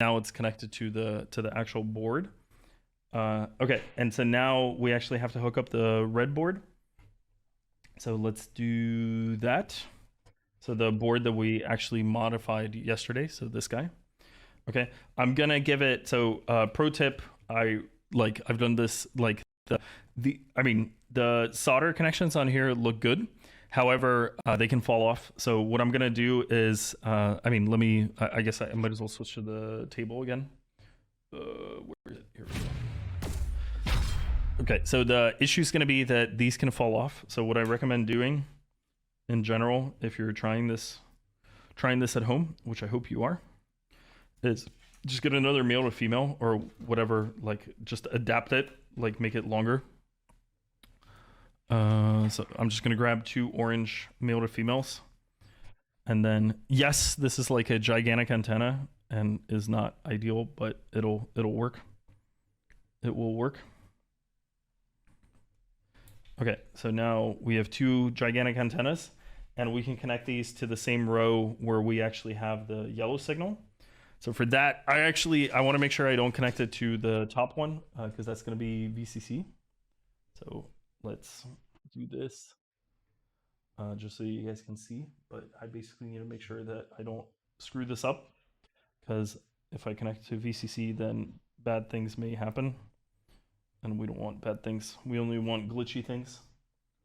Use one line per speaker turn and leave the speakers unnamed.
now it's connected to the actual board. Okay, and so now we actually have to hook up the red board. So let's do that. So the board that we actually modified yesterday, so this guy. Okay, I'm gonna give it, so pro tip, I've done this, like the solder connections on here look good. However, they can fall off. So what I'm gonna do is, I guess I might as well switch to the table again. Where is it? Here we go. Okay, so the issue is going to be that these can fall off. So what I recommend doing in general, if you're trying this at home, which I hope you are, is just get another male to female or whatever, like just adapt it, like make it longer. So I'm just going to grab 2 orange male to females. And then, yes, this is like a gigantic antenna and is not ideal, but it'll work. It will work. Okay, so now we have 2 gigantic antennas, and we can connect these to the same row where we actually have the yellow signal. So for that, I want to make sure I don't connect it to the top one, because that's going to be VCC. So let's do this, just so you guys can see. But I basically need to make sure that I don't screw this up, because if I connect to VCC, then bad things may happen. And we don't want bad things. We only want glitchy things.